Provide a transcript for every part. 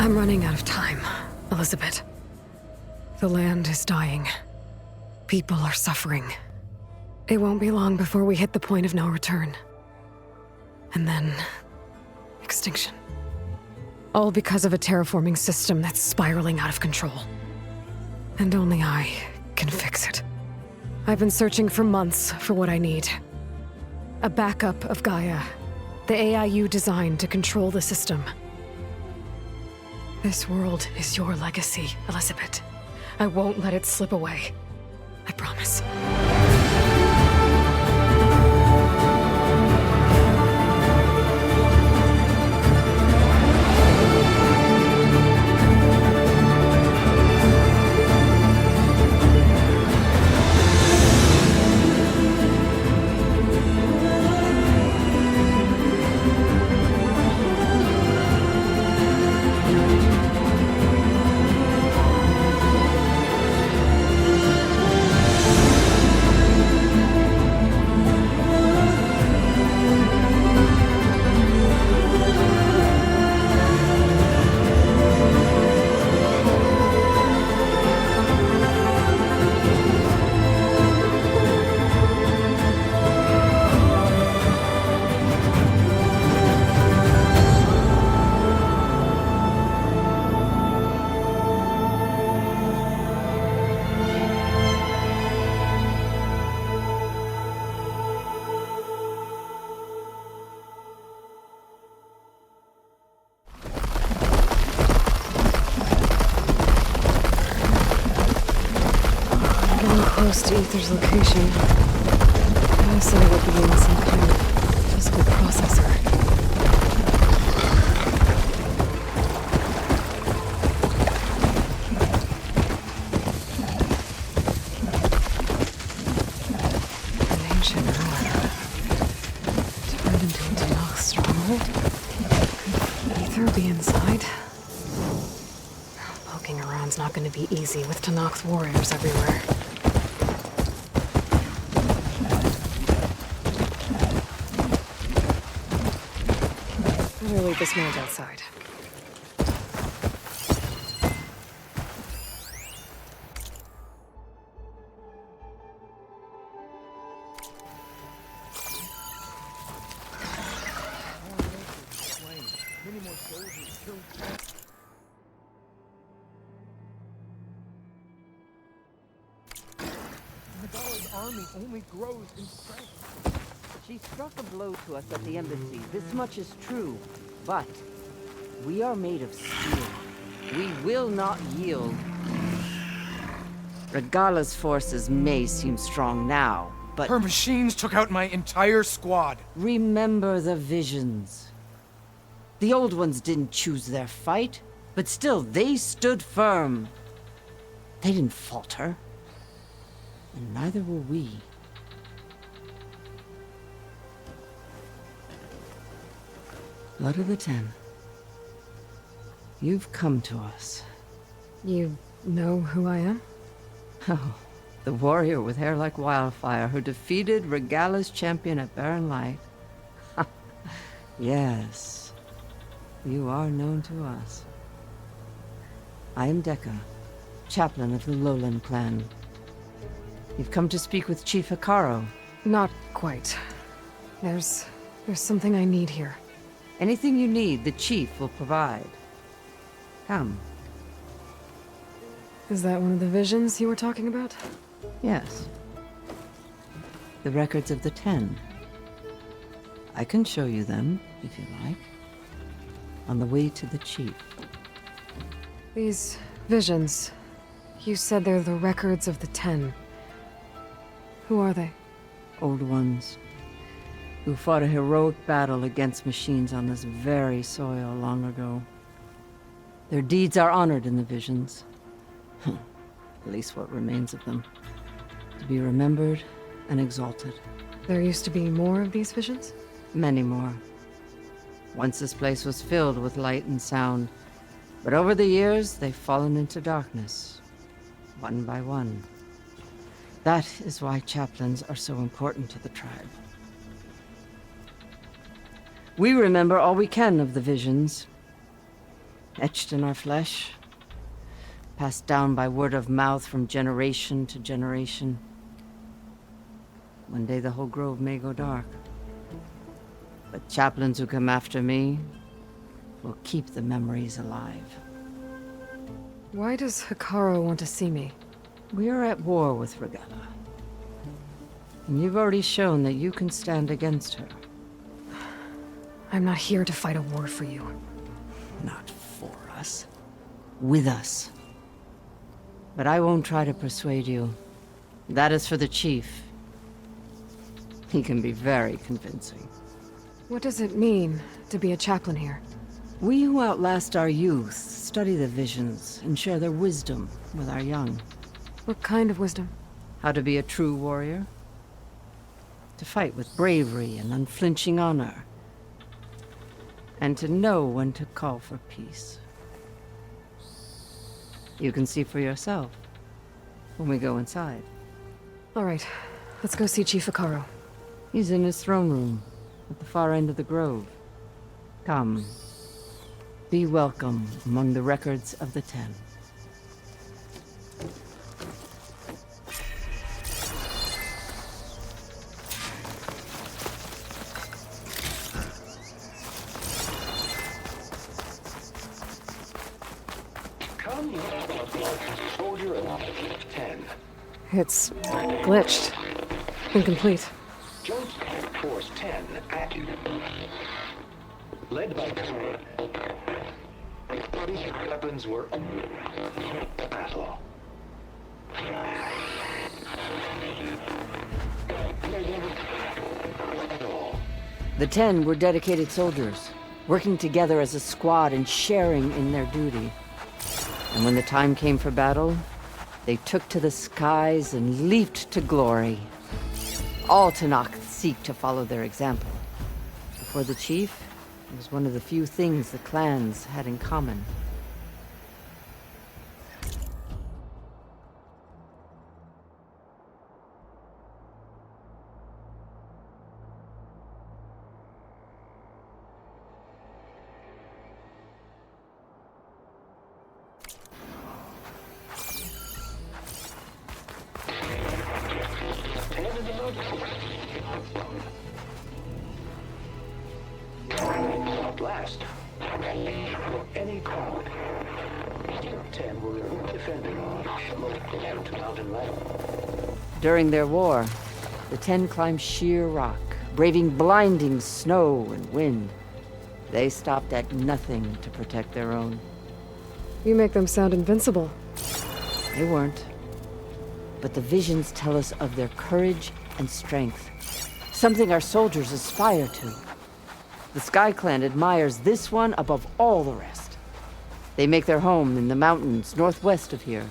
I'm running out of time, Elisabet. The land is dying. People are suffering. It won't be long before we hit the point of no return. And then... extinction. All because of a terraforming system that's spiraling out of control. And only I can fix it. I've been searching for months for what I need. A backup of GAIA. The AI you designed to control the system. This world is your legacy, Elisabet. I won't let it slip away. I promise. Close to Ether's location. I also it would be in some kind of physical processor. An ancient ruin. Turned into a Tenakth stronghold. Could Ether be inside? Poking around's not going to be easy with Tenakth warriors everywhere. Better leave this mage outside. Regalla's army only grows in strength. She struck a blow to us at the embassy. This much is true. But we are made of steel. We will not yield. Regalla's forces may seem strong now, but... Her machines took out my entire squad. remember the visions. The old ones didn't choose their fight, but still, they stood firm. They didn't falter. And neither will we. Blood of the Ten. You've come to us. You know who I am? Oh, the warrior with hair like wildfire who defeated Regalla's champion at Barren Light. Yes, you are known to us. I am Dekka, chaplain of the Lowland clan. You've come to speak with Chief Hikaru. Not quite. There's something I need here. Anything you need, the chief will provide. Come. Is that one of the visions you were talking about? Yes. The records of the 10. I can show you them, if you like. On the way to the chief. These visions, you said they're the records of the 10. Who are they? Old ones. Who fought a heroic battle against machines on this very soil long ago. Their deeds are honored in the visions. At least what remains of them. To be remembered and exalted. There used to be more of these visions? Many more. Once this place was filled with light and sound, but over the years they've fallen into darkness, one by one. That is why chaplains are so important to the tribe. We remember all we can of the visions, etched in our flesh, passed down by word of mouth from generation to generation. One day the whole grove may go dark. But chaplains who come after me will keep the memories alive. Why does Hekarro want to see me? We are at war with Regalla. And you've already shown that you can stand against her. I'm not here to fight a war for you. Not for us. With us. But I won't try to persuade you. That is for the chief. He can be very convincing. What does it mean to be a chaplain here? We who outlast our youth study the visions and share their wisdom with our young. What kind of wisdom? How to be a true warrior. To fight with bravery and unflinching honor. And to know when to call for peace. You can see for yourself when we go inside. All right, let's go see Chief Hekarro. He's in his throne room at the far end of the grove. Come. Be welcome among the records of the Ten. Come, soldier of 10. It's glitched. Incomplete. Joint Force 10 active. Led by weapons were battle. The 10 were dedicated soldiers, working together as a squad and sharing in their duty. And when the time came for battle, they took to the skies and leaped to glory. All Tenakth seek to follow their example. For the chief, it was one of the few things the clans had in common. Last, any call. 10 were defending mountain level. During their war, the 10 climbed sheer rock, braving blinding snow and wind. They stopped at nothing to protect their own. You make them sound invincible. They weren't. But the visions tell us of their courage and strength. Something our soldiers aspire to. The Sky Clan admires this one above all the rest. They make their home in the mountains northwest of here.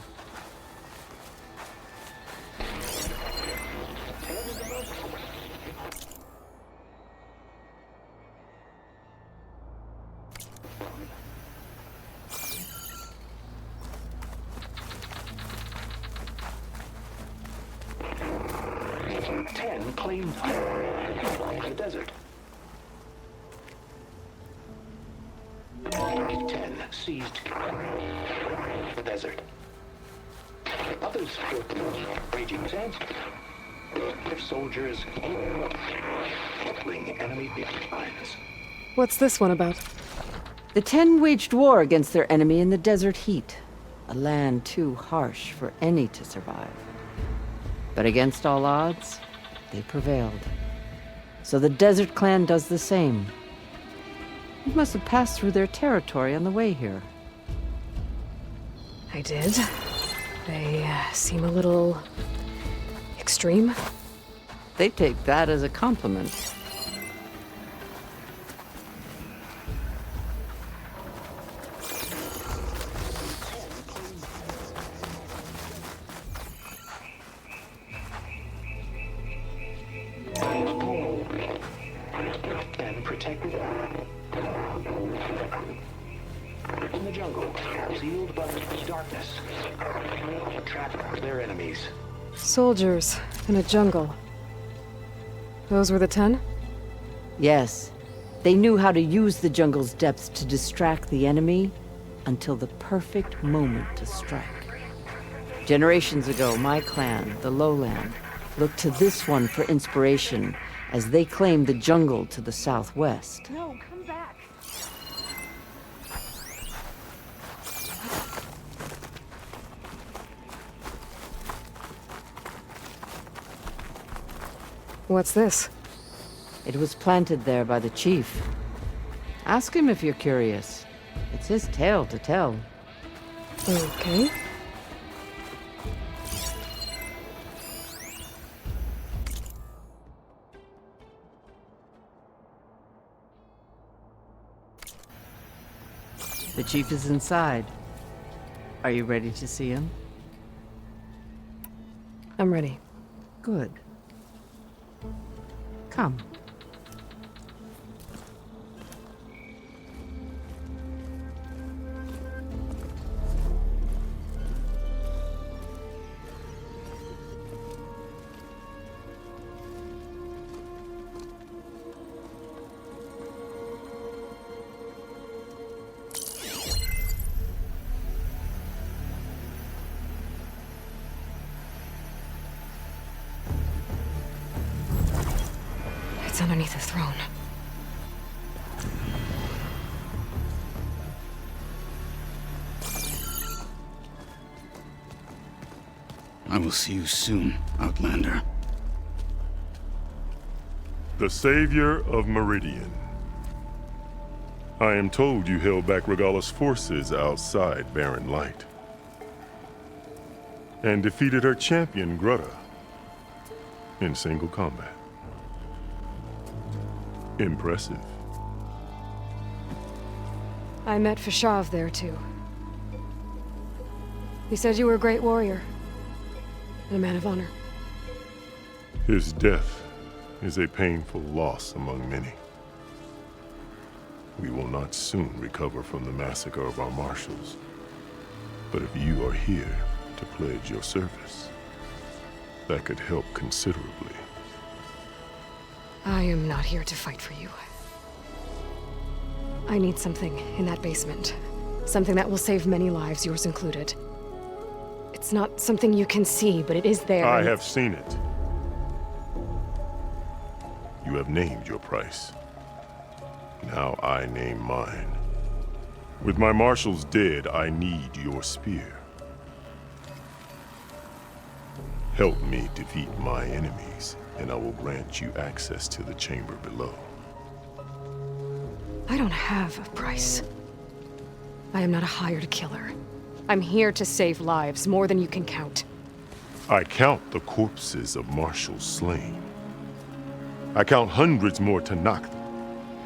Claimed the desert. 10 seized the desert. Others were raging sands. Their soldiers killing enemy lines. What's this one about? The 10 waged war against their enemy in the desert heat, a land too harsh for any to survive. But against all odds, they prevailed. So the Desert Clan does the same. You must have passed through their territory on the way here. I did. They seem a little extreme. They take that as a compliment. And protected in the jungle, sealed by darkness, trap their enemies. Soldiers in a jungle. Those were the 10? Yes, they knew how to use the jungle's depths to distract the enemy until the perfect moment to strike. Generations ago, my clan, the Lowland, looked to this one for inspiration as they claimed the jungle to the southwest. No, come back. What's this? It was planted there by the chief. Ask him if you're curious. It's his tale to tell. Okay. The chief is inside. Are you ready to see him? I'm ready. Good. Come. It's underneath the throne. I will see you soon, Outlander. The Savior of Meridian. I am told you held back Regalla's forces outside Barren Light. And defeated her champion, Grutta, in single combat. Impressive. I met Fashav there, too. He said you were a great warrior. And a man of honor. His death is a painful loss among many. We will not soon recover from the massacre of our marshals. But if you are here to pledge your service, that could help considerably. I am not here to fight for you. I need something in that basement. Something that will save many lives, yours included. It's not something you can see, but it is there. I have seen it. You have named your price. Now I name mine. With my marshals dead, I need your spear. Help me defeat my enemies, and I will grant you access to the chamber below. I don't have a price. I am not a hired killer. I'm here to save lives, more than you can count. I count the corpses of marshals slain. I count hundreds more Tenakth,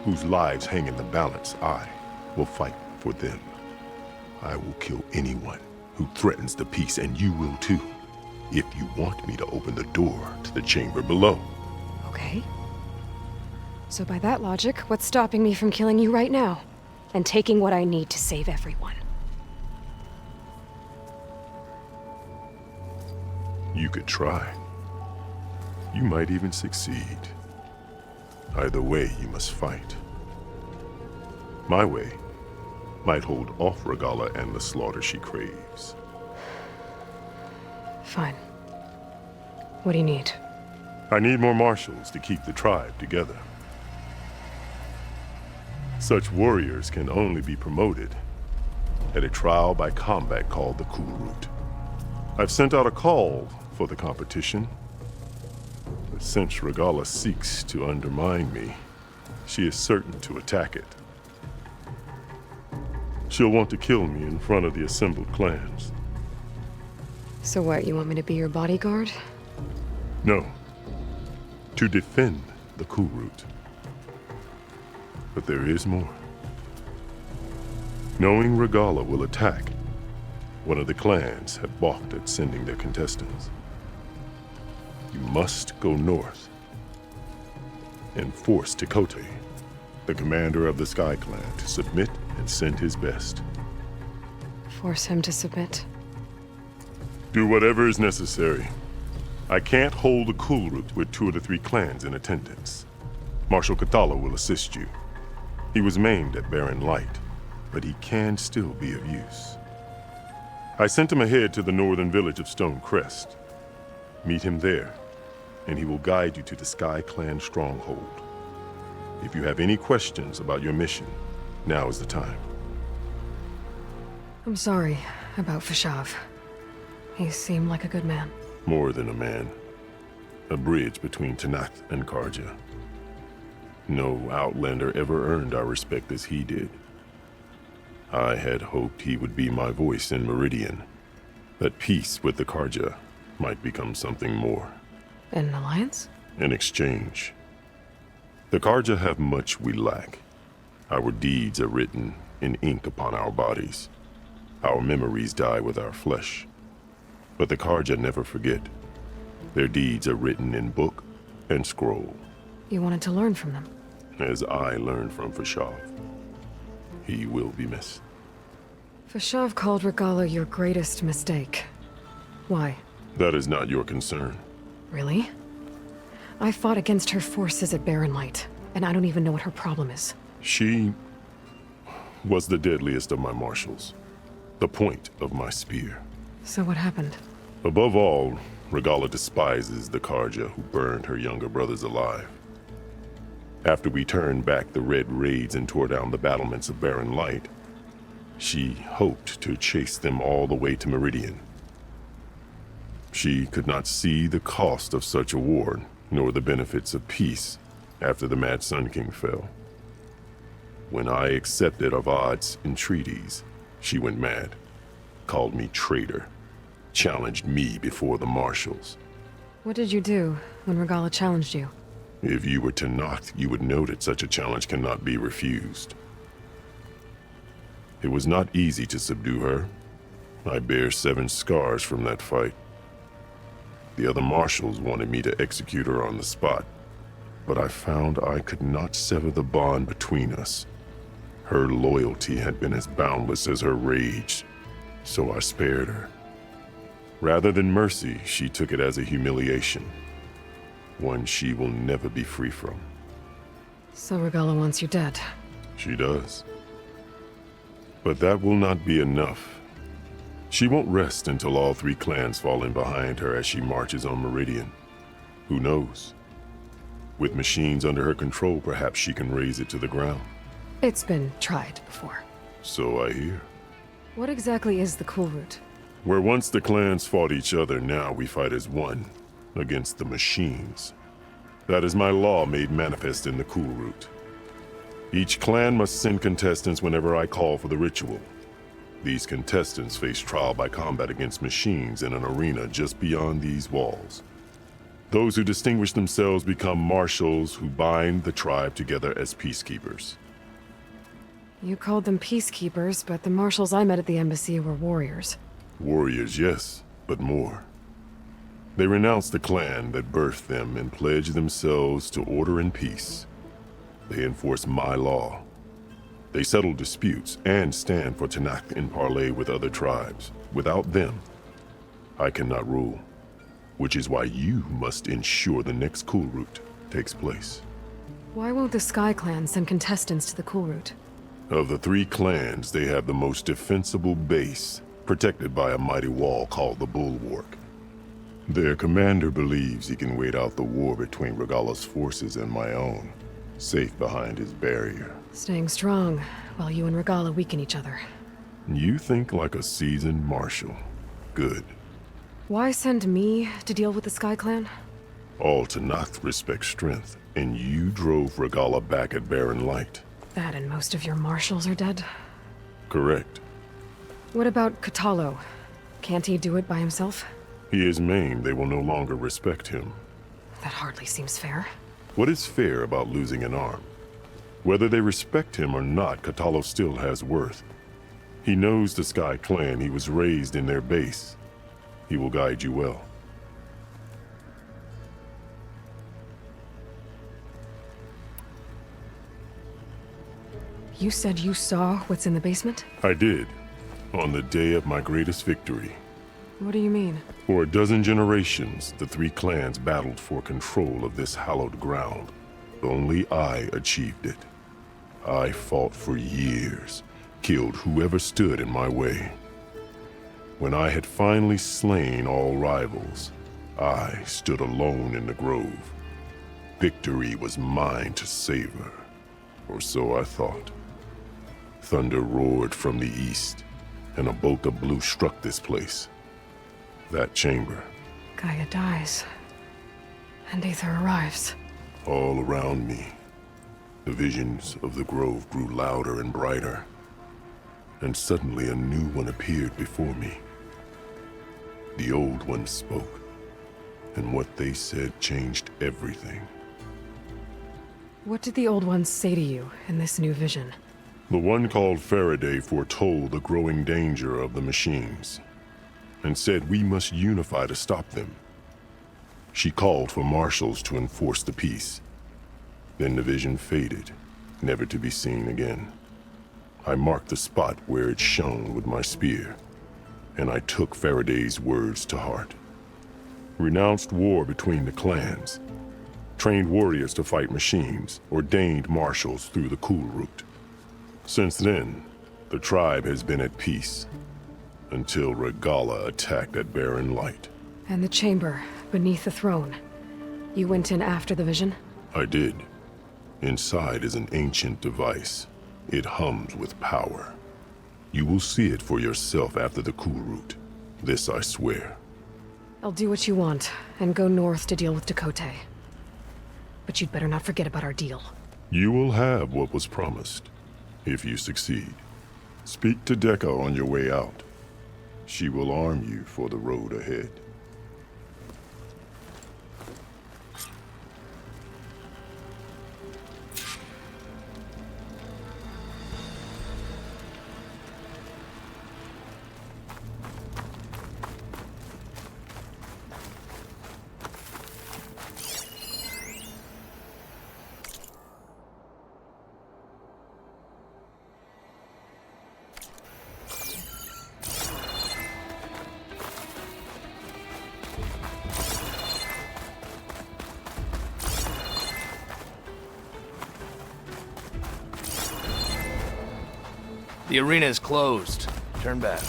whose lives hang in the balance. I will fight for them. I will kill anyone who threatens the peace, and you will too, if you want me to open the door to the chamber below. Okay. So by that logic, what's stopping me from killing you right now? And taking what I need to save everyone? You could try. You might even succeed. Either way, you must fight. My way might hold off Regalla and the slaughter she craves. Fine. What do you need? I need more marshals to keep the tribe together. Such warriors can only be promoted at a trial by combat called the Cool Route. I've sent out a call for the competition, but since Regalla seeks to undermine me, she is certain to attack it. She'll want to kill me in front of the assembled clans. So what, you want me to be your bodyguard? No, to defend the Cool Route. But there is more. Knowing Regalla will attack, one of the clans have balked at sending their contestants. You must go north and force Tenakth, the commander of the Sky Clan, to submit and send his best. Force him to submit. Do whatever is necessary. I can't hold the Cool Route with 2 of the 3 clans in attendance. Marshal Kathala will assist you. He was maimed at Barren Light. but he can still be of use. I sent him ahead to the northern village of Stone Crest. Meet him there, and he will guide you to the Sky Clan stronghold. If you have any questions about your mission, now is the time. I'm sorry about Fashav. He seemed like a good man. More than a man. A bridge between Tenakth and Carja. No Outlander ever earned our respect as he did. I had hoped he would be my voice in Meridian, that peace with the Carja might become something more. An alliance? In exchange. The Carja have much we lack. Our deeds are written in ink upon our bodies. Our memories die with our flesh. But the Carja never forget. Their deeds are written in book and scroll. You wanted to learn from them? As I learned from Fashav. He will be missed. Fashav called Regalla your greatest mistake. Why? That is not your concern. Really? I fought against her forces at Barren Light, and I don't even know what her problem is. She was the deadliest of my marshals. The point of my spear. So what happened? Above all, Regalla despises the Carja who burned her younger brothers alive. After we turned back the Red Raids and tore down the battlements of Barren Light, she hoped to chase them all the way to Meridian. She could not see the cost of such a war, nor the benefits of peace after the Mad Sun King fell. When I accepted Avad's entreaties, she went mad, called me traitor, challenged me before the marshals. What did you do when Regalla challenged you? If you were Tenakth, you would know that such a challenge cannot be refused. It was not easy to subdue her. I bear 7 scars from that fight. The other marshals wanted me to execute her on the spot, but I found I could not sever the bond between us. Her loyalty had been as boundless as her rage, so I spared her. Rather than mercy, she took it as a humiliation. One she will never be free from. So Regalla wants you dead. She does. But that will not be enough. She won't rest until all 3 clans fall in behind her as she marches on Meridian. Who knows? With machines under her control, perhaps she can raise it to the ground. It's been tried before. So I hear. What exactly is the Cool Route? Where once the clans fought each other, now we fight as one. Against the machines. That is my law made manifest in the Cool Route. Each clan must send contestants whenever I call for the ritual. These contestants face trial by combat against machines in an arena just beyond these walls. Those who distinguish themselves become marshals who bind the tribe together as peacekeepers. You called them peacekeepers, but the marshals I met at the embassy were warriors. Warriors, yes, but more. They renounce the clan that birthed them and pledge themselves to order and peace. They enforce my law. They settle disputes and stand for Tenakth in parley with other tribes. Without them, I cannot rule. Which is why you must ensure the next Cool Route takes place. Why won't the Sky Clan send contestants to the Cool Route? Of the 3 clans, they have the most defensible base, protected by a mighty wall called the Bulwark. Their commander believes he can wait out the war between Regalla's forces and my own, safe behind his barrier. Staying strong, while you and Regalla weaken each other. You think like a seasoned marshal. Good. Why send me to deal with the Sky Clan? All Tenakth respect strength, and you drove Regalla back at Barren Light. That and most of your marshals are dead? Correct. What about Katalo? Can't he do it by himself? He is maimed, they will no longer respect him. That hardly seems fair. What is fair about losing an arm? Whether they respect him or not, Katalo still has worth. He knows the Sky Clan, he was raised in their base. He will guide you well. You said you saw what's in the basement? I did, on the day of my greatest victory. What do you mean? For a dozen generations, the 3 clans battled for control of this hallowed ground. Only I achieved it. I fought for years, killed whoever stood in my way. When I had finally slain all rivals, I stood alone in the grove. Victory was mine to savor, or so I thought. Thunder roared from the east, and a bolt of blue struck this place. That chamber. GAIA dies, and Aether arrives. All around me, the visions of the grove grew louder and brighter, and suddenly a new one appeared before me. The old one spoke, and what they said changed everything. What did the old ones say to you in this new vision? The one called Faraday foretold the growing danger of the machines, and said we must unify to stop them. She called for marshals to enforce the peace. Then the vision faded, never to be seen again. I marked the spot where it shone with my spear, and I took Faraday's words to heart. Renounced war between the clans, trained warriors to fight machines, ordained marshals through the cool route. Since then, the tribe has been at peace, until Regalla attacked at Barren Light. And the chamber, beneath the throne. You went in after the vision? I did. Inside is an ancient device. It hums with power. You will see it for yourself after the cool route. This I swear. I'll do what you want, and go north to deal with Dakota. But you'd better not forget about our deal. You will have what was promised, if you succeed. Speak to Dekka on your way out. She will arm you for the road ahead. The arena is closed. Turn back.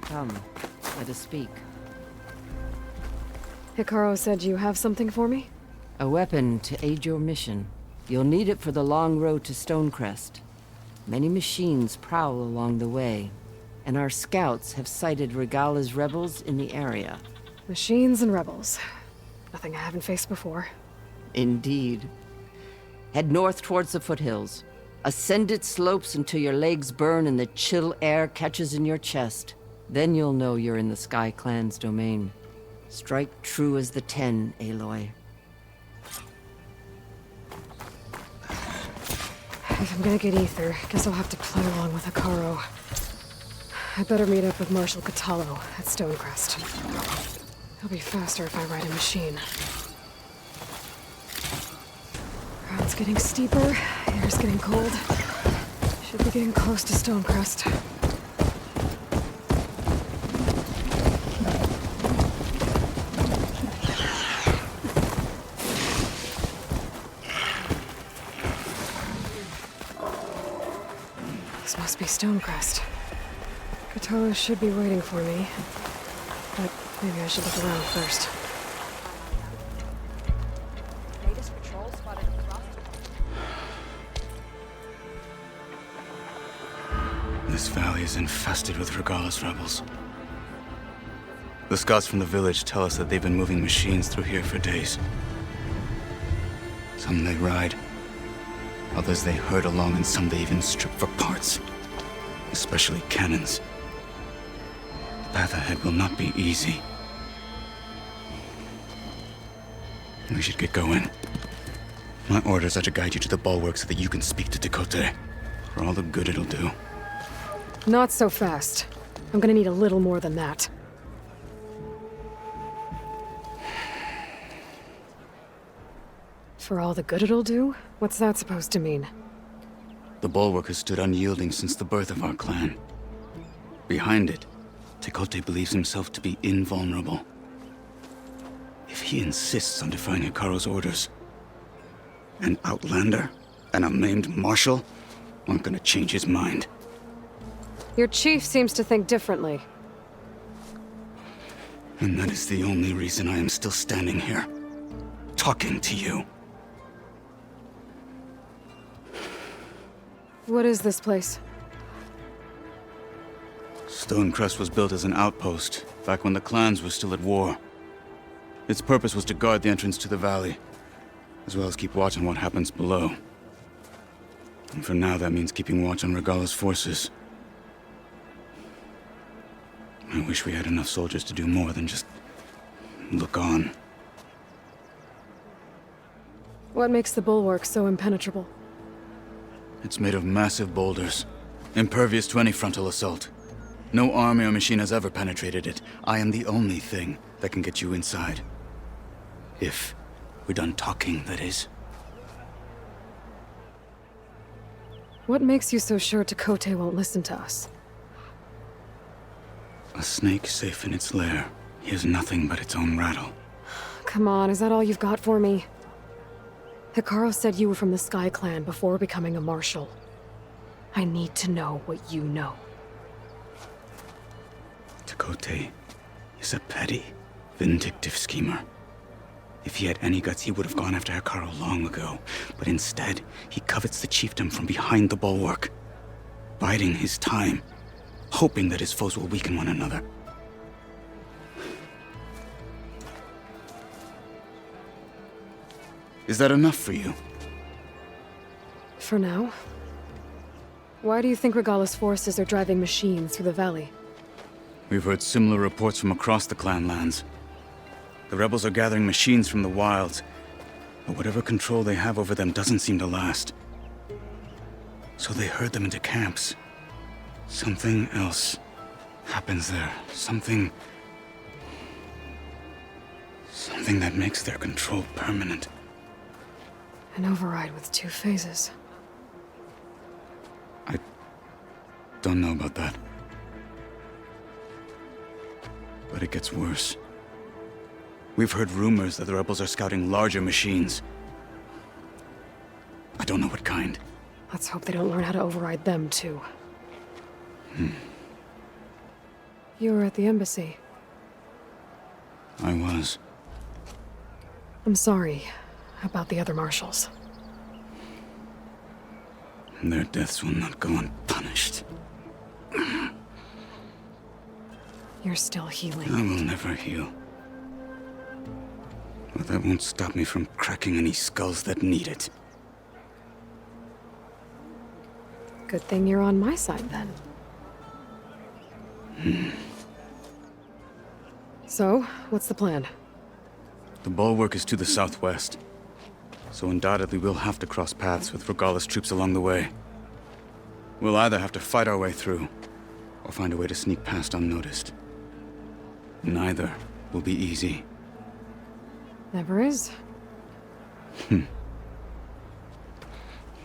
Come, let us speak. Hikaru said you have something for me? A weapon to aid your mission. You'll need it for the long road to Stonecrest. Many machines prowl along the way, and our scouts have sighted Regalla's rebels in the area. Machines and rebels. Nothing I haven't faced before. Indeed. Head north towards the foothills. Ascend its slopes until your legs burn and the chill air catches in your chest. Then you'll know you're in the Sky Clan's domain. Strike true as the 10, Aloy. If I'm gonna get Aether, guess I'll have to play along with Hikaru. I better meet up with Marshal Catallo at Stonecrest. It'll be faster if I ride a machine. Ground's getting steeper, air's getting cold. Should be getting close to Stonecrest. This must be Stonecrest. Catallo should be waiting for me, but maybe I should look around first. This valley is infested with Regalla's rebels. The scouts from the village tell us that they've been moving machines through here for days. Some they ride, others they herd along, and some they even strip for parts, especially cannons. The path ahead will not be easy. We should get going. My orders are to guide you to the bulwark so that you can speak to Dakota, for all the good it'll do. Not so fast. I'm gonna need a little more than that. For all the good it'll do? What's that supposed to mean? The bulwark has stood unyielding since the birth of our clan. Behind it, Tekote believes himself to be invulnerable. If he insists on defying Hikaru's orders, an outlander and a maimed marshal aren't gonna change his mind. Your chief seems to think differently. And that is the only reason I am still standing here, talking to you. What is this place? Stonecrest was built as an outpost, back when the clans were still at war. Its purpose was to guard the entrance to the valley, as well as keep watch on what happens below. And for now, that means keeping watch on Regalla's forces. I wish we had enough soldiers to do more than just look on. What makes the bulwark so impenetrable? It's made of massive boulders, impervious to any frontal assault. No army or machine has ever penetrated it. I am the only thing that can get you inside. If we're done talking, that is. What makes you so sure Tekote won't listen to us? A snake safe in its lair hears nothing but its own rattle. Come on, is that all you've got for me? Hikaru said you were from the Sky Clan before becoming a marshal. I need to know what you know. Tekote is a petty, vindictive schemer. If he had any guts, he would have gone after Hikaru long ago. But instead, he covets the chiefdom from behind the bulwark, biding his time, hoping that his foes will weaken one another. Is that enough for you? For now. Why do you think Regalla's forces are driving machines through the valley? We've heard similar reports from across the clan lands. The rebels are gathering machines from the wilds, but whatever control they have over them doesn't seem to last. So they herd them into camps. Something else happens there. Something that makes their control permanent. An override with 2 phases. I don't know about that. But it gets worse. We've heard rumors that the rebels are scouting larger machines. I don't know what kind. Let's hope they don't learn how to override them, too. You were at the embassy. I was. I'm sorry about the other marshals. Their deaths will not go unpunished. You're still healing. I will never heal. But that won't stop me from cracking any skulls that need it. Good thing you're on my side, then. So, what's the plan? The bulwark is to the southwest, so undoubtedly we'll have to cross paths with Regalla's troops along the way. We'll either have to fight our way through, or find a way to sneak past unnoticed. Neither will be easy. Never is.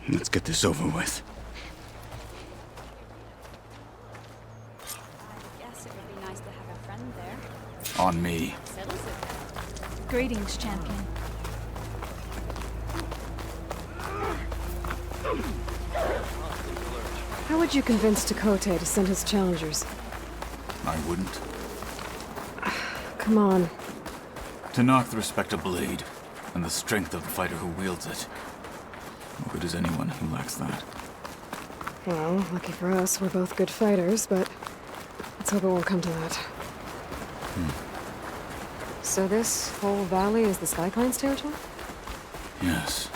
Let's get this over with. Yes, it would be nice to have a friend there. On me. Greetings, champion. How would you convince Tekote to send his challengers? I wouldn't. Come on. Tenakth respect a blade, and the strength of the fighter who wields it. No good is anyone who lacks that. Well, lucky for us, we're both good fighters, but let's hope it won't come to that. So this whole valley is the Sky Clan's territory? Yes.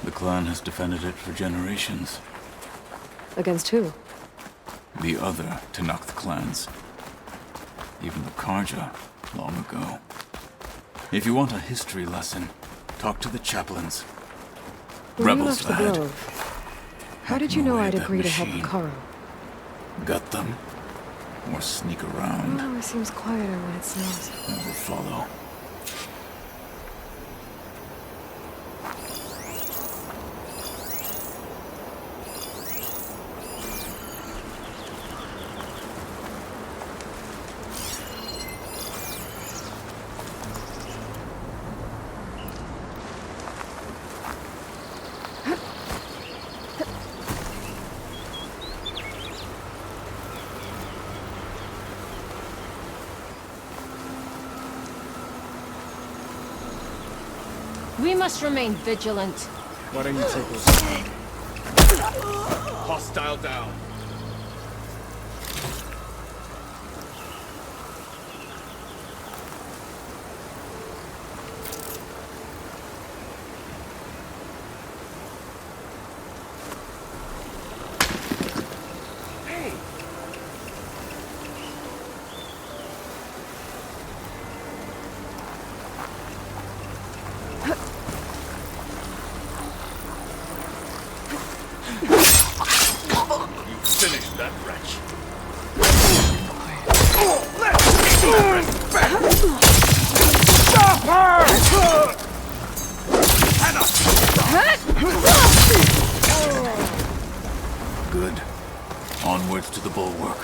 The clan has defended it for generations. Against who? The other Tenakth clans. Even the Karja, long ago. If you want a history lesson, talk to the chaplains. When Rebels, you left the lad. Grove, how did Hack you know away I'd that agree to help machine. Hikaru? Gut them? Or sneak around? Oh, it seems quieter when it snows. I will follow. We must remain vigilant. Why don't you take this? Hostile down. Finish that wretch. Stop her! Good. Onwards to the bulwark.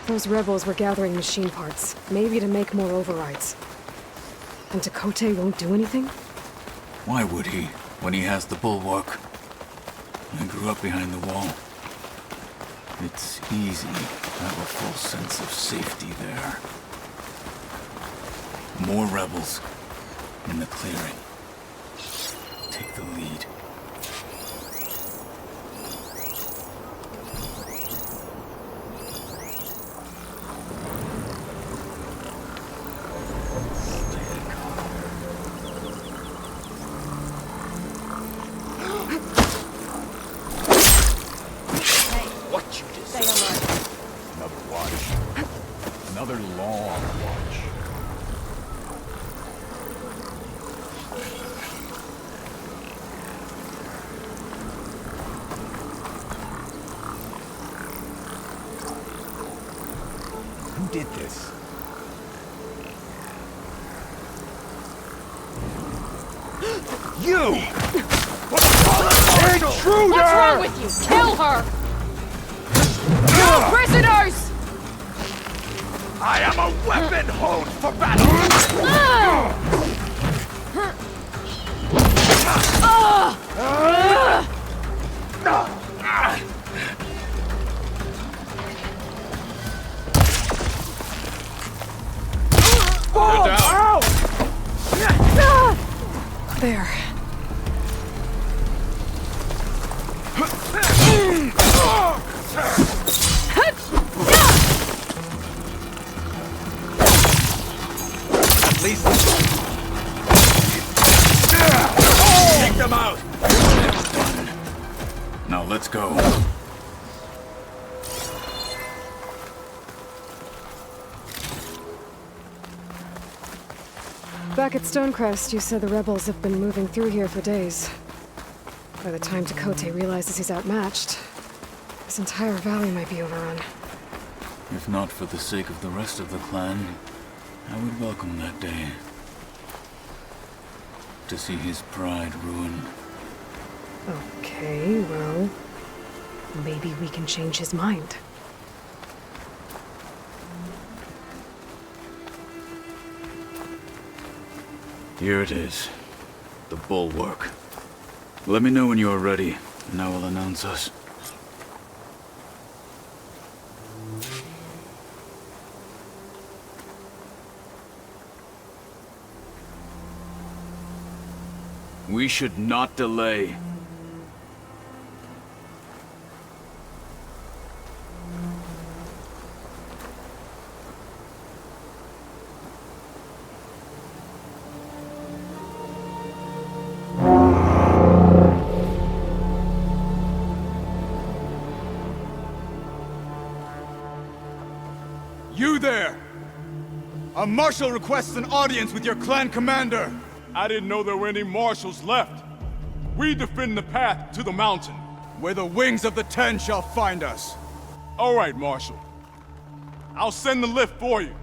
Those rebels were gathering machine parts, maybe to make more overrides. And Tenakth won't do anything? Why would he, when he has the bulwark? I grew up behind the wall. It's easy to have a full sense of safety there. More rebels in the clearing. Take the lead. Another long watch. Who did this? You! Intruder! What's wrong with you? Kill her! No prisoners! I am a weapon honed for battle! There. At least... Take them out! Now let's go. Back at Stonecrest, you said the rebels have been moving through here for days. By the time Tenakth realizes he's outmatched, this entire valley might be overrun. If not for the sake of the rest of the clan, I would welcome that day. To see his pride ruined. Okay, well... maybe we can change his mind. Here it is. The bulwark. Let me know when you are ready, and I will announce us. We should not delay. You there! A marshal requests an audience with your clan commander! I didn't know there were any marshals left. We defend the path to the mountain. Where the wings of the Ten shall find us. All right, Marshal. I'll send the lift for you.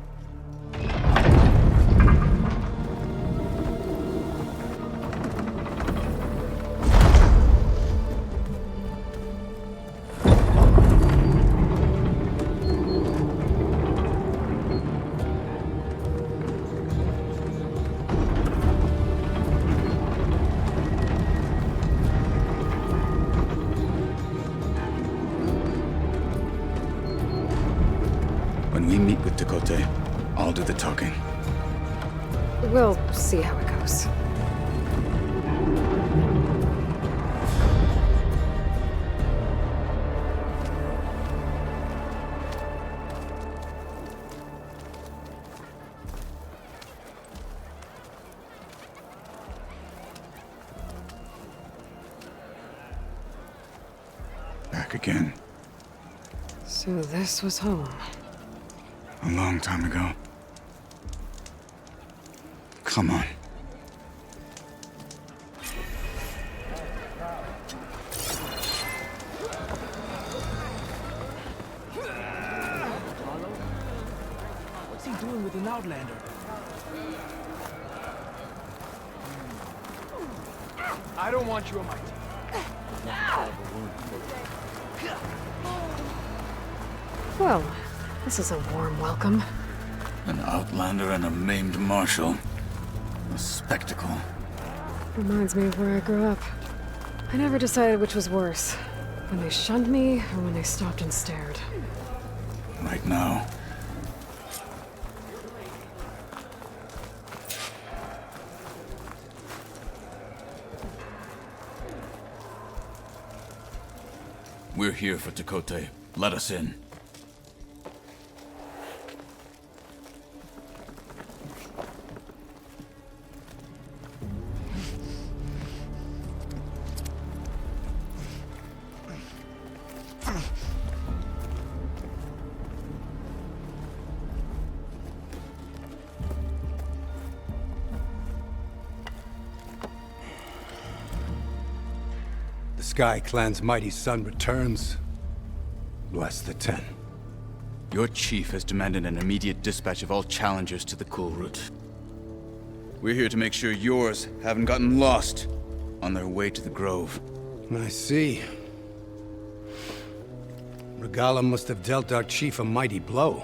When we meet with Tenakth, I'll do the talking. We'll see how it goes. Back again. So this was home. A long time ago. Come on. What's he doing with an outlander? I don't want you on my team. Well, this is a warm welcome. An outlander and a maimed marshal. A spectacle. Reminds me of where I grew up. I never decided which was worse. When they shunned me, or when they stopped and stared. Right now. We're here for Tenakth. Let us in. The Sky Clan's mighty son returns. Bless the Ten. Your chief has demanded an immediate dispatch of all challengers to the cool route. We're here to make sure yours haven't gotten lost on their way to the Grove. I see. Regalla must have dealt our chief a mighty blow,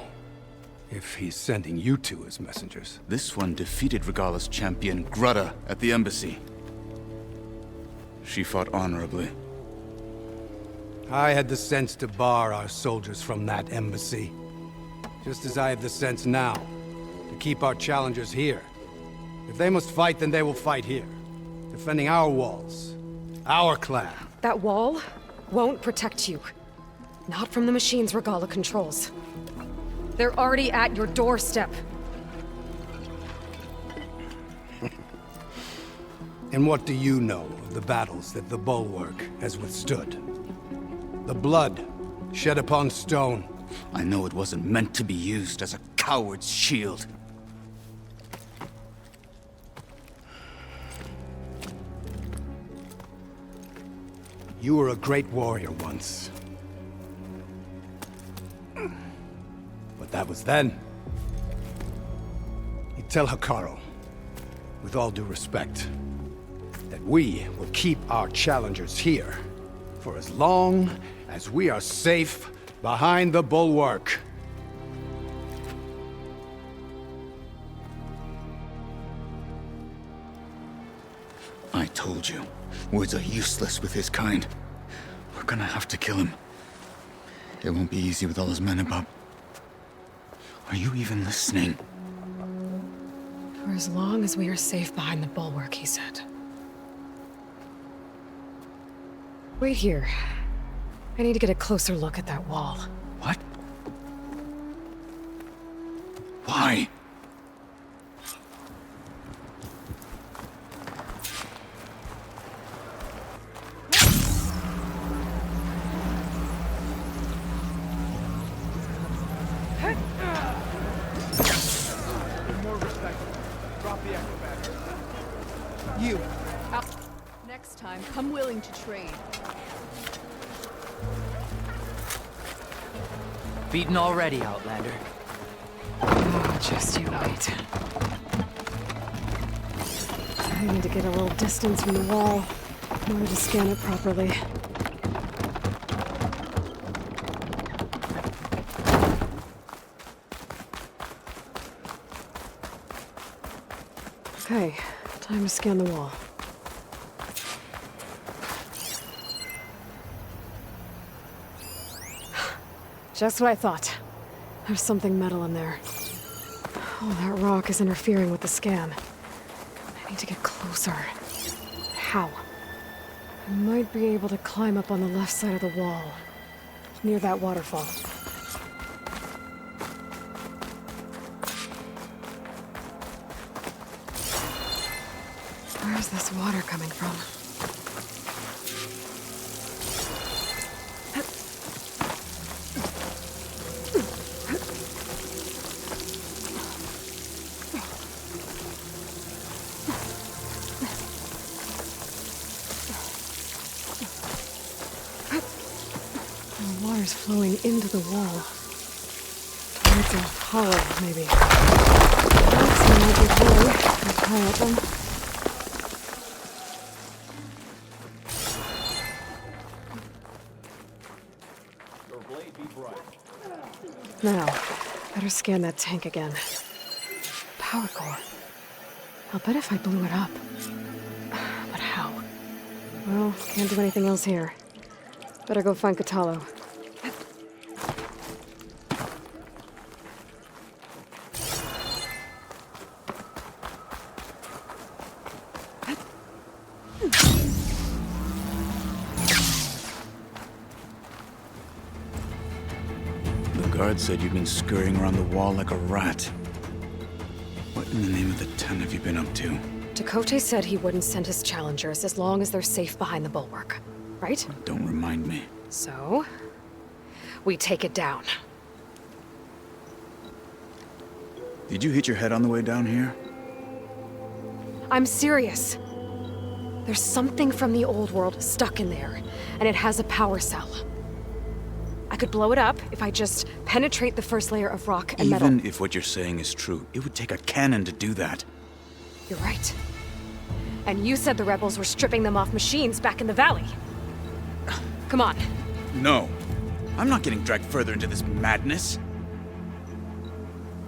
if he's sending you two as messengers. This one defeated Regalla's champion, Grudda, at the embassy. She fought honorably. I had the sense to bar our soldiers from that embassy. Just as I have the sense now, to keep our challengers here. If they must fight, then they will fight here. Defending our walls. Our clan. That wall won't protect you. Not from the machines Regalla controls. They're already at your doorstep. And what do you know of the battles that the Bulwark has withstood? The blood shed upon stone. I know it wasn't meant to be used as a coward's shield. You were a great warrior once. But that was then. You tell Hikaru, with all due respect, that we will keep our challengers here for as long as we are safe behind the Bulwark. I told you, words are useless with his kind. We're gonna have to kill him. It won't be easy with all his men about. Are you even listening? For as long as we are safe behind the Bulwark, he said. Wait here. I need to get a closer look at that wall. What? Why? More respect. Drop the acrobat. You. Next time, come willing to trade. Beaten already, Outlander. Oh, just you wait. I need to get a little distance from the wall in order to scan it properly. Okay, time to scan the wall. Just what I thought. There's something metal in there. Oh, that rock is interfering with the scan. I need to get closer. How? I might be able to climb up on the left side of the wall, near that waterfall. Where's this water coming from? The water's flowing into the wall. Towards a hollow, maybe. That's a magic way to climb up them. Now, better scan that tank again. Power core. I'll bet if I blew it up. But how? Well, can't do anything else here. Better go find Katalo. Guard said you've been scurrying around the wall like a rat. What in the name of the Ten have you been up to? Tekote said he wouldn't send his challengers as long as they're safe behind the bulwark, right? Don't remind me. So, we take it down. Did you hit your head on the way down here? I'm serious. There's something from the old world stuck in there, and it has a power cell. I could blow it up if I just penetrate the first layer of rock and metal. Even if what you're saying is true, it would take a cannon to do that. You're right. And you said the rebels were stripping them off machines back in the valley. Come on. No. I'm not getting dragged further into this madness.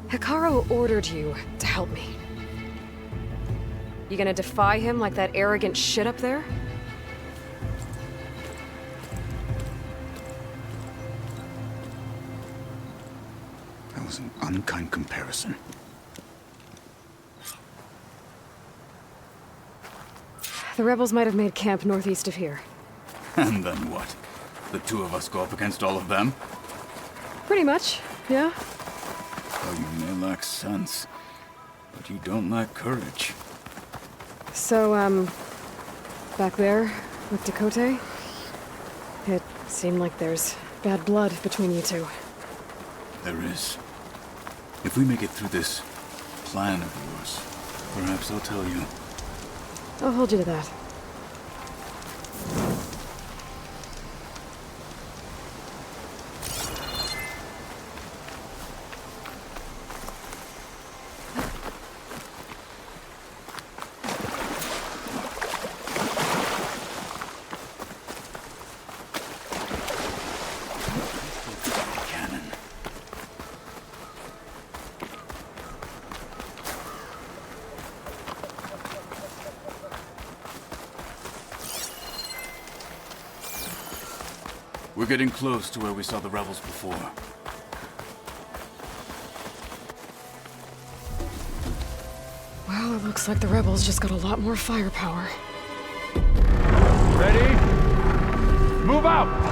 Hikaru ordered you to help me. You gonna defy him like that arrogant shit up there? That was an unkind comparison. The rebels might have made camp northeast of here. And then what? The two of us go up against all of them? Pretty much, yeah. Oh, you may lack sense, but you don't lack courage. So, back there with Tekote, it seemed like there's bad blood between you two. There is. If we make it through this plan of yours, perhaps I'll tell you. I'll hold you to that. We're getting close to where we saw the rebels before. Well, it looks like the rebels just got a lot more firepower. Ready? Move out!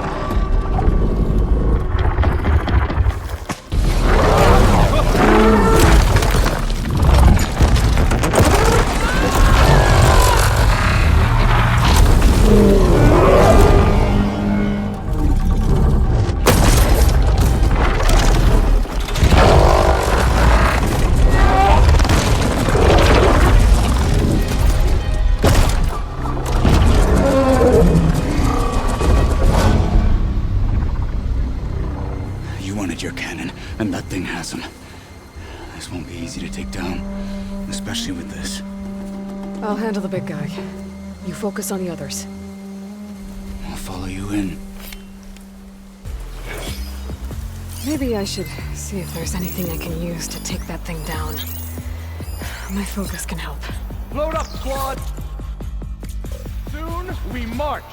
Your cannon, and that thing has him. This won't be easy to take down, especially with this. I'll handle the big guy. You focus on the others. I'll follow you in. Maybe I should see if there's anything I can use to take that thing down. My focus can help. Load up, squad! Soon we march!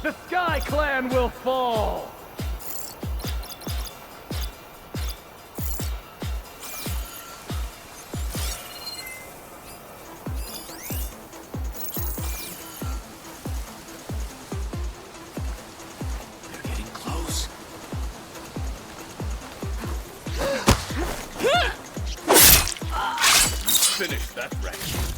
The Sky Clan will fall! finish that wretch.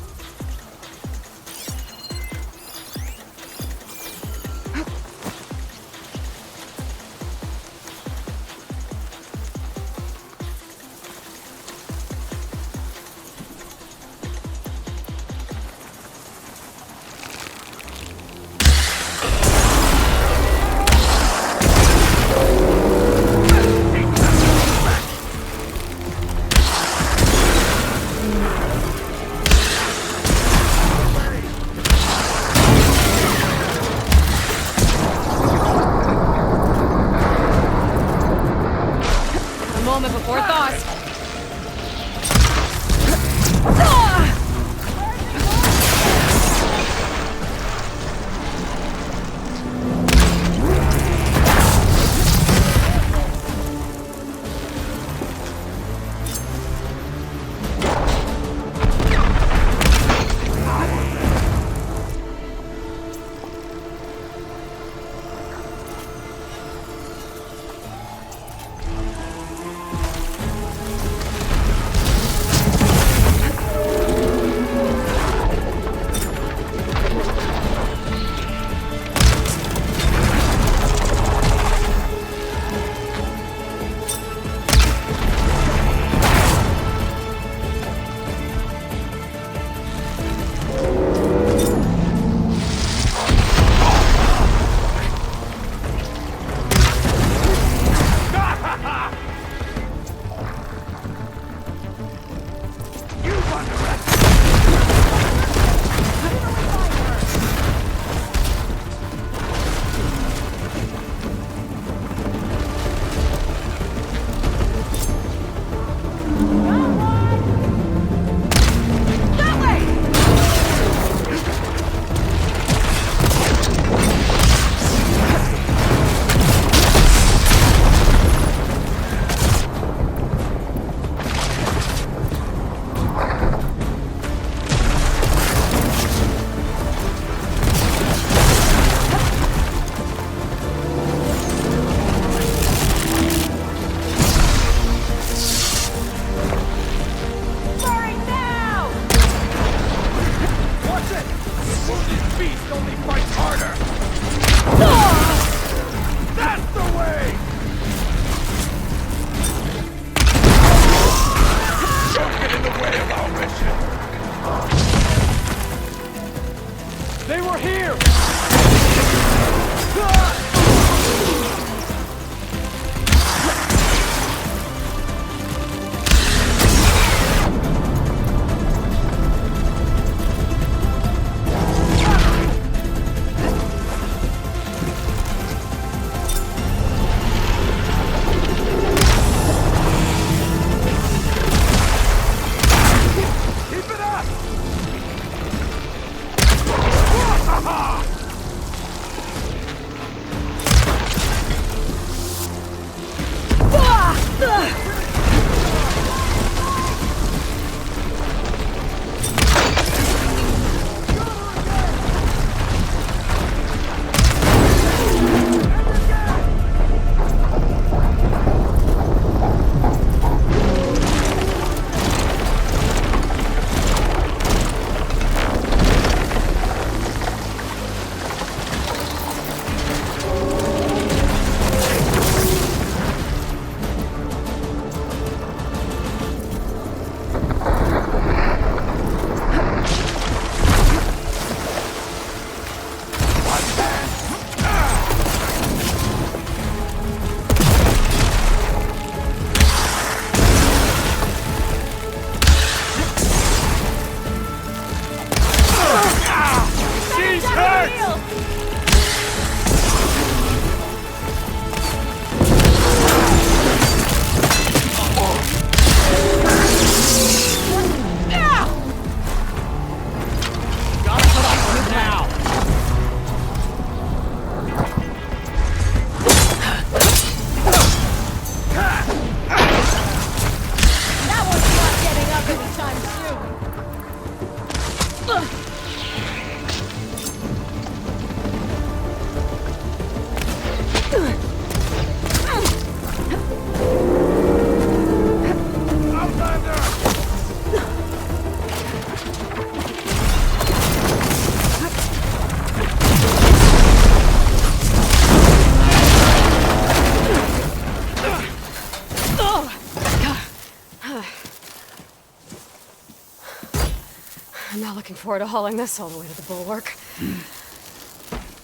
not looking forward to hauling this all the way to the bulwark.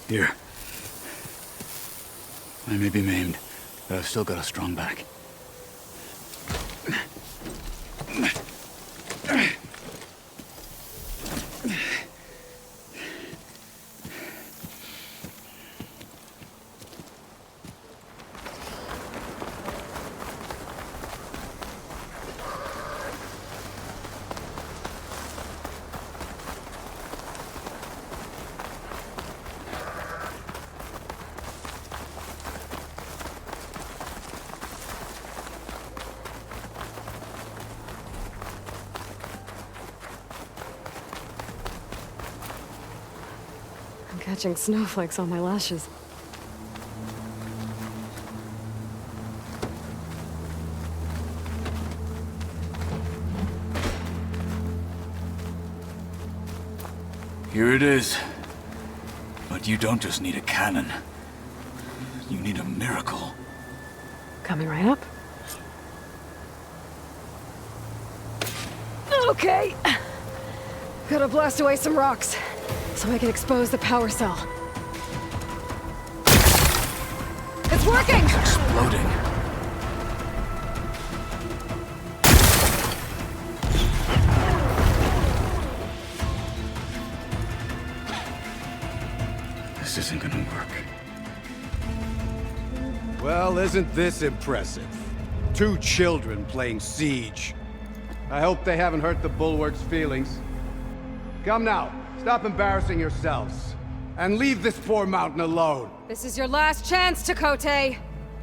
Here. I may be maimed, but I've still got a strong back. Catching snowflakes on my lashes. Here it is. But you don't just need a cannon. You need a miracle. Coming right up. Okay. Gotta blast away some rocks, so I can expose the power cell. It's working! It's exploding. This isn't gonna work. Well, isn't this impressive? 2 children playing siege. I hope they haven't hurt the bulwark's feelings. Come now, stop embarrassing yourselves. And leave this poor mountain alone. This is your last chance, Tenakth.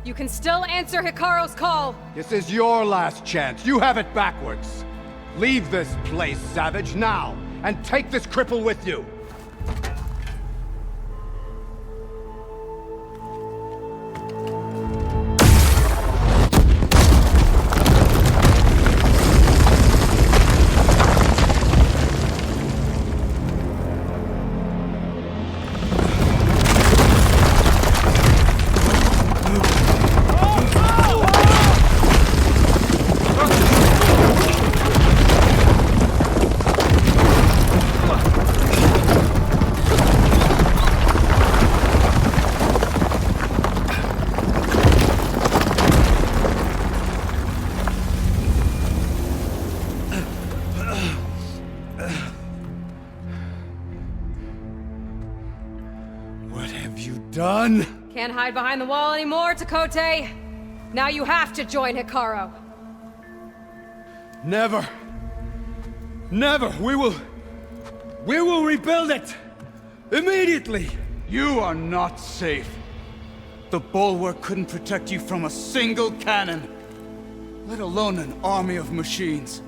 You can still answer Hikaru's call. This is your last chance. You have it backwards. Leave this place, savage, now, and take this cripple with you. Done? Can't hide behind the wall anymore, Tenakth. Now you have to join Hikaru. Never. Never. We will rebuild it. Immediately. You are not safe. The bulwark couldn't protect you from a single cannon, let alone an army of machines.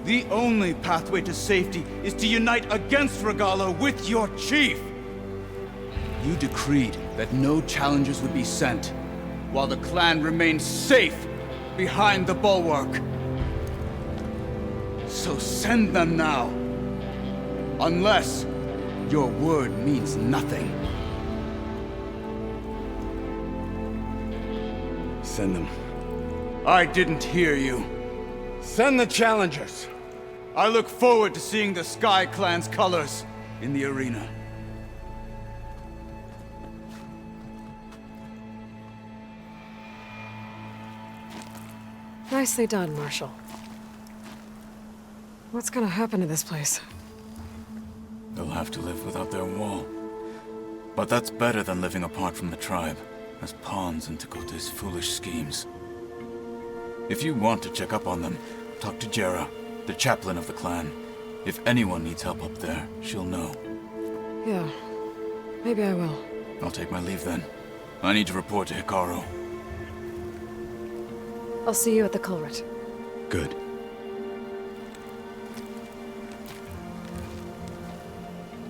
The only pathway to safety is to unite against Regalla with your chief. You decreed that no challengers would be sent, while the clan remained safe behind the bulwark. So send them now. Unless your word means nothing. Send them. I didn't hear you. Send the challengers. I look forward to seeing the Sky Clan's colors in the arena. Nicely done, Marshal. What's gonna happen to this place? They'll have to live without their wall. But that's better than living apart from the tribe, as pawns in Tenakhth's foolish schemes. If you want to check up on them, talk to Jera, the chaplain of the clan. If anyone needs help up there, she'll know. Yeah, maybe I will. I'll take my leave then. I need to report to Hikaru. I'll see you at the culvert. Good.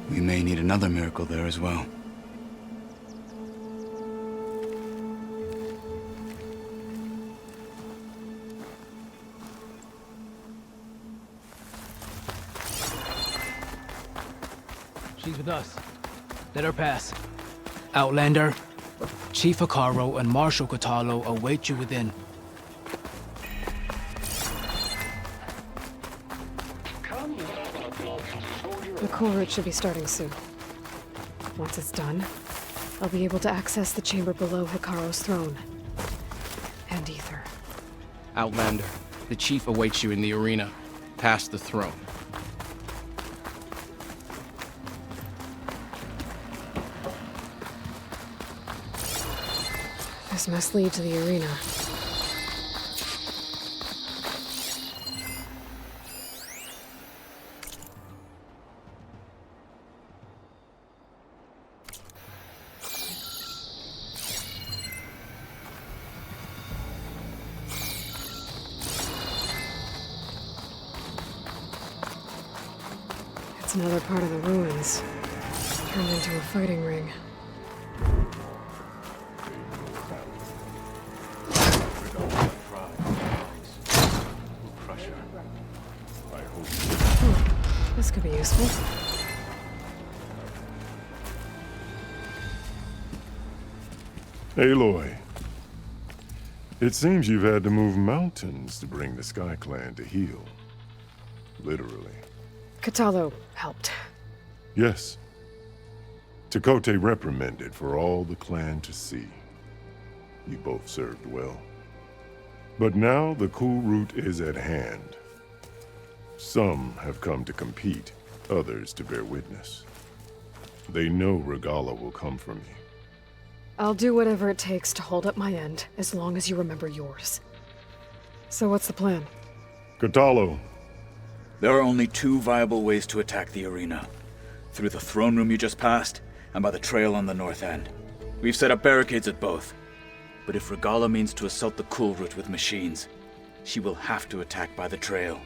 We may need another miracle there as well. She's with us. Let her pass. Outlander, Chief Hikaru and Marshal Kotallo await you within. Come cool route should be starting soon. Once it's done, I'll be able to access the chamber below Hikaro's throne. And Ether. Outlander, the chief awaits you in the arena, past the throne. This must lead to the arena. It's another part of the ruins, turned into a fighting ring. This could be useful. Aloy, it seems you've had to move mountains to bring the Sky Clan to heel. Literally. Kotallo helped. Yes. Tenakth reprimanded for all the clan to see. You both served well. But now the cool route is at hand. Some have come to compete, others to bear witness. They know Regalla will come for me. I'll do whatever it takes to hold up my end, as long as you remember yours. So what's the plan? Kotallo. There are only two viable ways to attack the arena. Through the throne room you just passed, and by the trail on the north end. We've set up barricades at both. But if Regalla means to assault the cool route with machines, she will have to attack by the trail.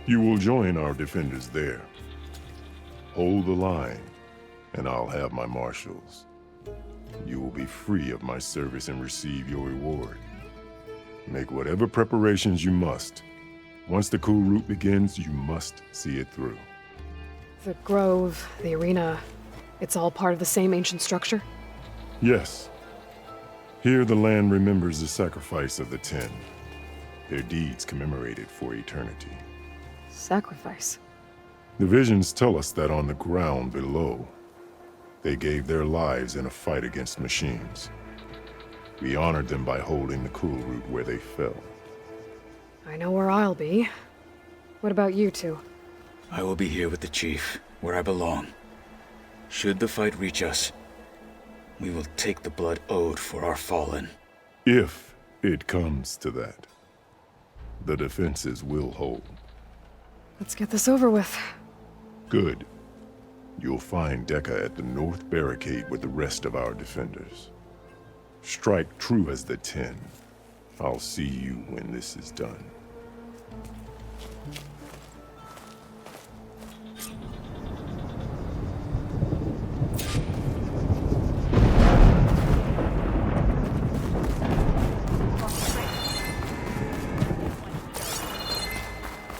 You will join our defenders there. Hold the line, and I'll have my marshals. You will be free of my service and receive your reward. Make whatever preparations you must. Once the cool route begins, you must see it through. The grove, the arena, it's all part of the same ancient structure? Yes. Here the land remembers the sacrifice of the Ten. Their deeds commemorated for eternity. Sacrifice? The visions tell us that on the ground below, they gave their lives in a fight against machines. We honored them by holding the cool route where they fell. I know where I'll be. What about you two? I will be here with the chief, where I belong. Should the fight reach us, we will take the blood owed for our fallen. If it comes to that, the defenses will hold. Let's get this over with. Good. You'll find Dekka at the north barricade with the rest of our defenders. Strike true as the Ten. I'll see you when this is done.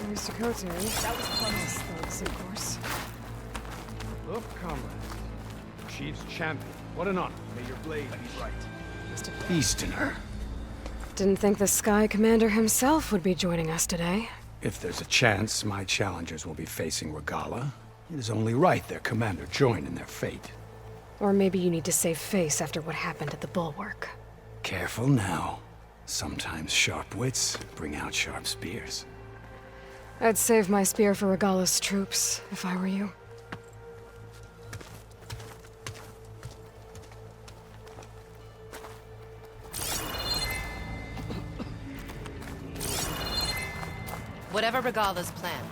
Mr. Tenakth. That was close. Thanks, of course. Look, comrades. Chief's champion. What an honor. May your blade be right. Easterner. Didn't think the Sky Commander himself would be joining us today. If there's a chance my challengers will be facing Regalla, it is only right their commander join in their fate. Or maybe you need to save face after what happened at the Bulwark. Careful now. Sometimes sharp wits bring out sharp spears. I'd save my spear for Regalla's troops, if I were you. Whatever Regalla's plan,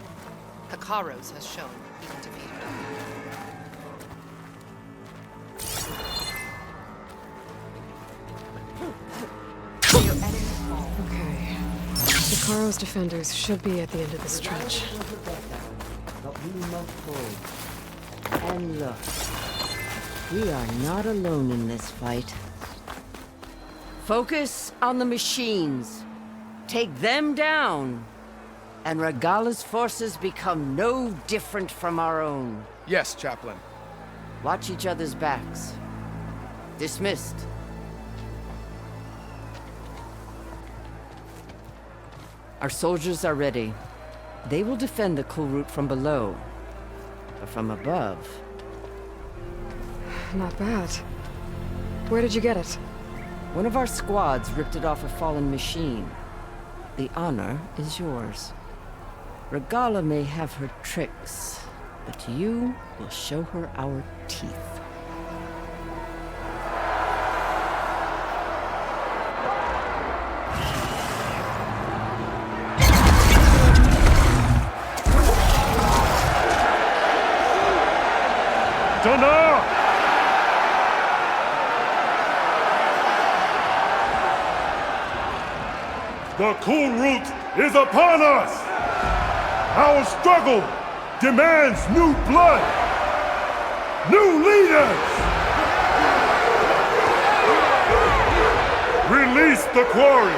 Hikaro's has shown he can defeat her. Okay. Hikaro's defenders should be at the end of the stretch. But we must hold. And look, we are not alone in this fight. Focus on the machines. Take them down. And Regalla's forces become no different from our own. Yes, Chaplain. Watch each other's backs. Dismissed. Our soldiers are ready. They will defend the cool route from below. but from above. Not bad. Where did you get it? One of our squads ripped it off a fallen machine. The honor is yours. Regalla may have her tricks, but you will show her our teeth. Tenakth! The Kulrut is upon us! Our struggle demands new blood! New leaders! Release the quarry!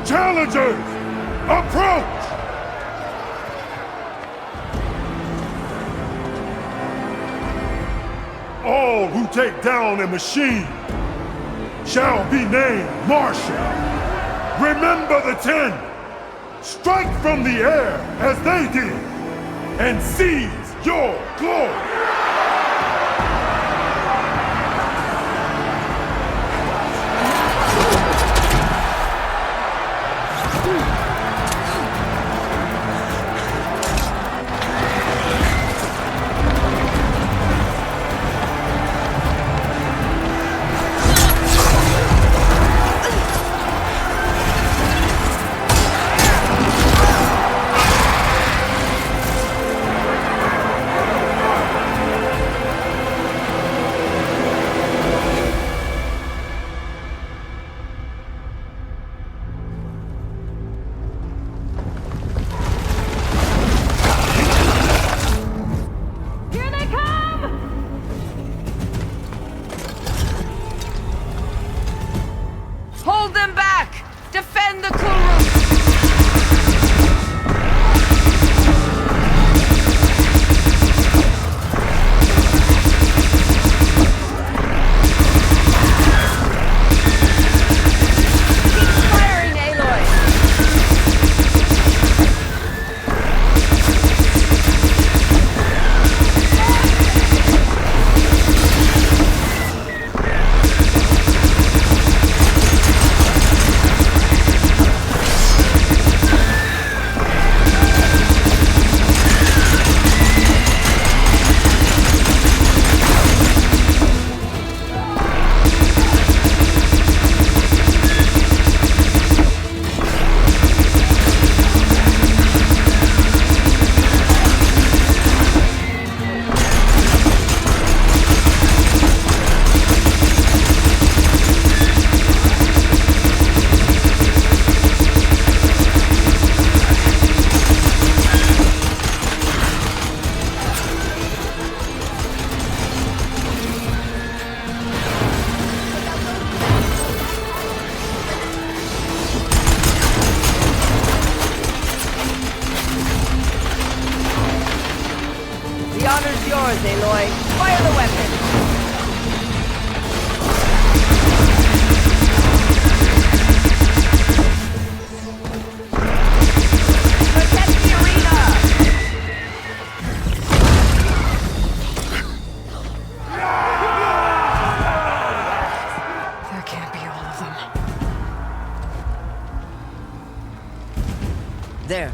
Challengers, approach! All who take down a machine shall be named Marshal. Remember the 10. Strike from the air as they did, and seize your glory. yours, Aloy. Fire the weapon! There.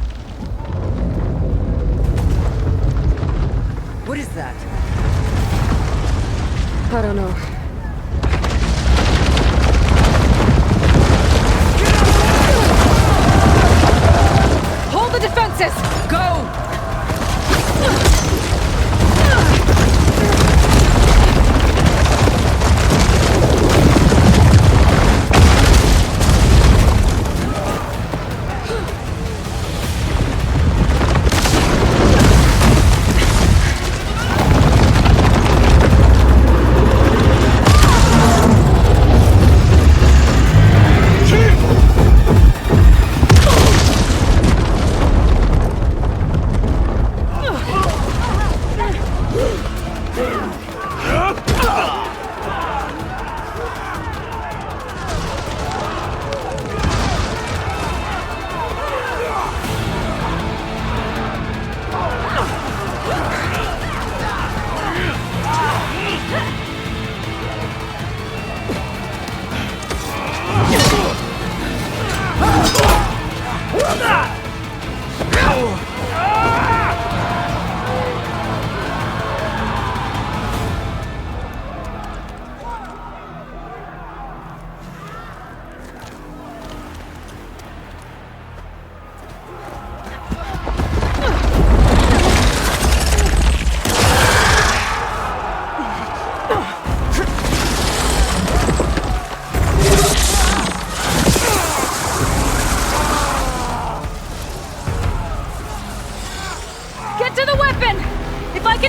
What is that? I don't know. Hold the defenses! Go!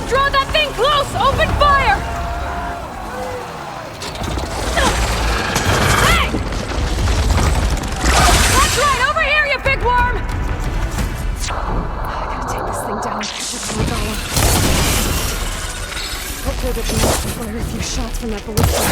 can draw that thing close! Open fire! Hey! That's right! Over here, you big worm! I gotta take this thing down and catch up to Regalla. Hopefully they can fire a few shots from that ballista.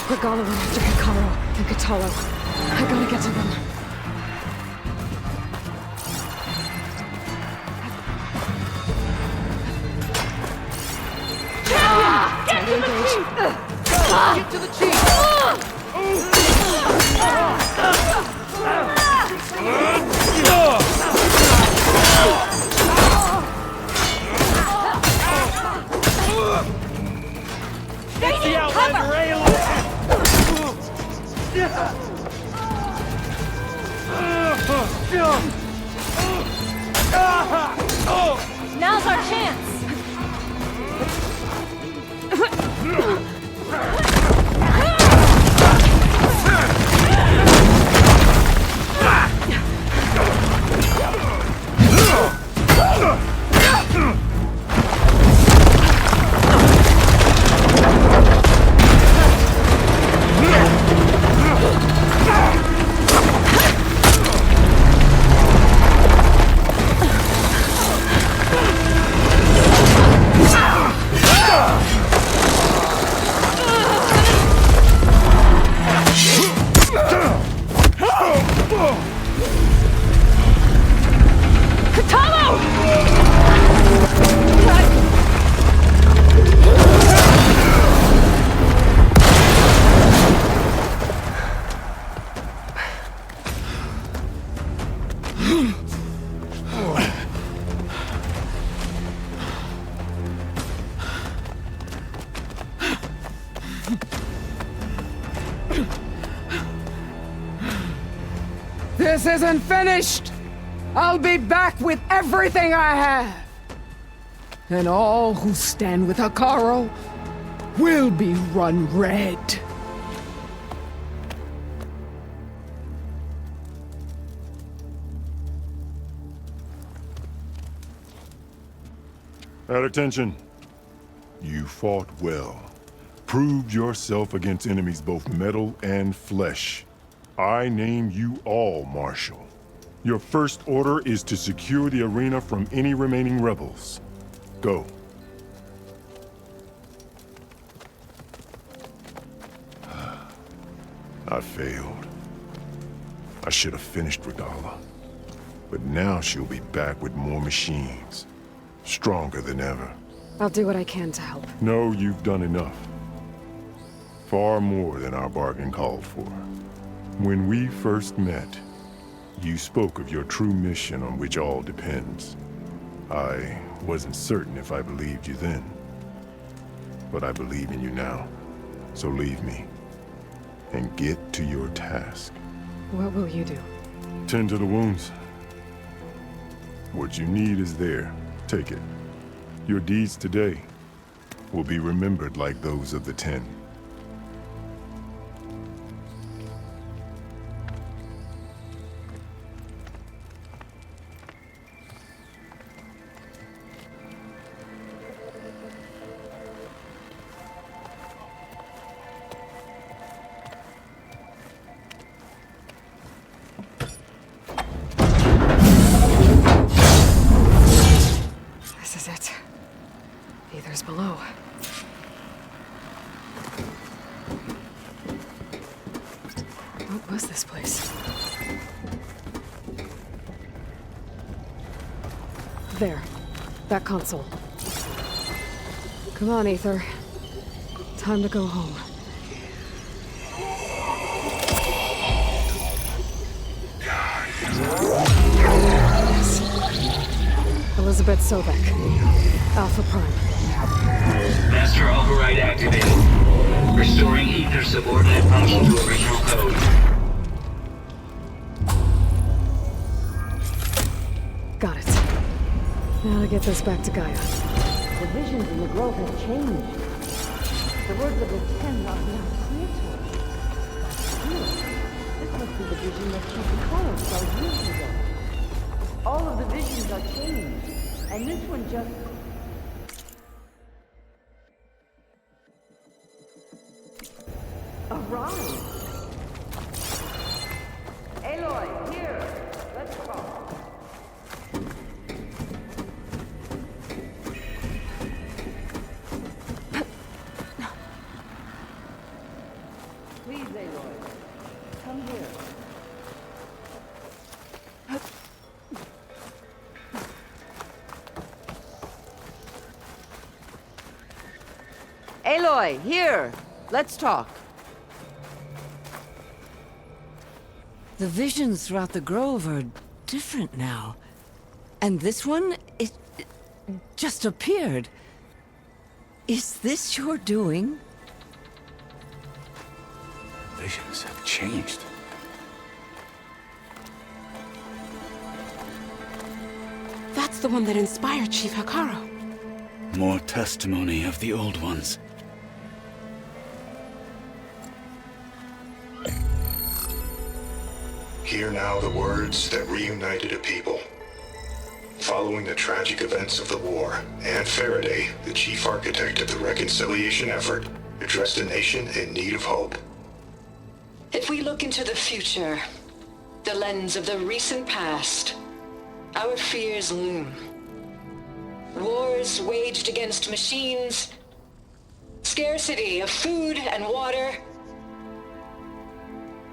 Regalla went after Hikaru and Katalo. I gotta get to them. Get to the chief! Get to the chief! It's the Outlander Aloy! Now's our chance! This isn't finished! I'll be back with everything I have! And all who stand with Hikaru will be run red. At attention. You fought well. proved yourself against enemies both metal and flesh. I name you all Marshal. Your first order is to secure the arena from any remaining rebels. Go. I failed. I should have finished Regalla. But now she'll be back with more machines. Stronger than ever. I'll do what I can to help. No, you've done enough. Far more than our bargain called for. When we first met, you spoke of your true mission on which all depends. I wasn't certain if I believed you then. But I believe in you now. So leave me. And get to your task. What will you do? Tend to the wounds. What you need is there. Take it. Your deeds today will be remembered like those of the 10. This is it. Aether's below. What was this place? There. That console. Come on, Aether. Time to go home. Yes. Elisabet Sobeck. Alpha Prime. Master override activated. Restoring ether subordinate function to original code. Got it. Now to get this back to Gaia. The visions in the grove have changed. The words of the 10 are now territory. This must be the vision that Chief Aloy saw years ago. All of the visions are changed, and this one just... arrived. Aloy, here. Let's talk. Please, Aloy. Come here. Aloy, here. Let's talk. The visions throughout the grove are different now. And this one, it just appeared. Is this your doing? Visions have changed. That's the one that inspired Chief Hekarro. More testimony of the old ones. Hear now the words that reunited a people. Following the tragic events of the war, Anne Faraday, the chief architect of the reconciliation effort, addressed a nation in need of hope. If we look into the future, the lens of the recent past, our fears loom. Wars waged against machines, scarcity of food and water,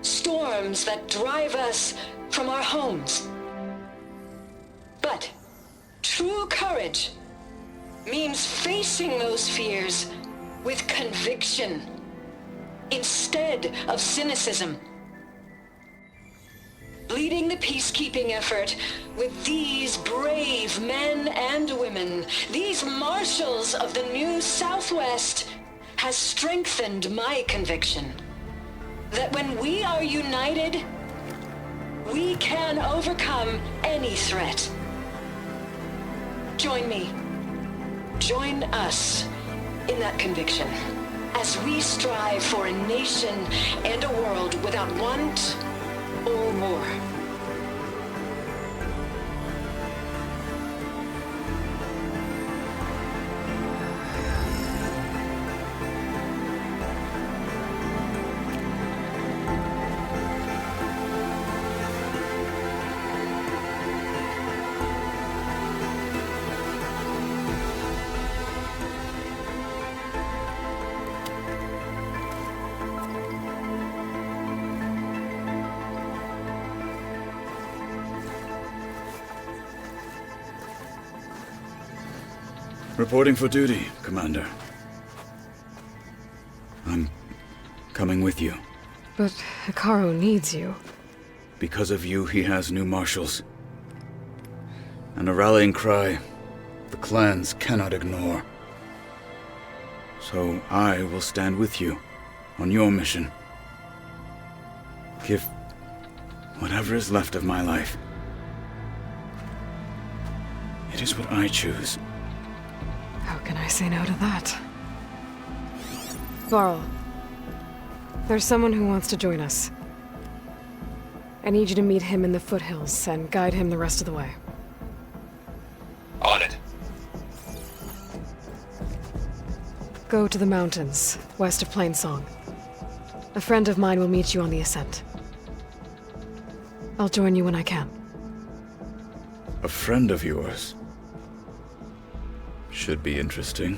storms that drive us from our homes. But true courage means facing those fears with conviction instead of cynicism. Leading the peacekeeping effort with these brave men and women, these marshals of the new Southwest, has strengthened my conviction that when we are united, we can overcome any threat. Join me. Join us in that conviction as we strive for a nation and a world without want or war. Reporting for duty, Commander. I'm coming with you. But Hekarro needs you. Because of you, he has new marshals. And a rallying cry the clans cannot ignore. So I will stand with you on your mission. Give whatever is left of my life. It is what I choose. How can I say no to that? Varl, there's someone who wants to join us. I need you to meet him in the foothills and guide him the rest of the way. On it. Go to the mountains, west of Plainsong. A friend of mine will meet you on the ascent. I'll join you when I can. A friend of yours? Should be interesting.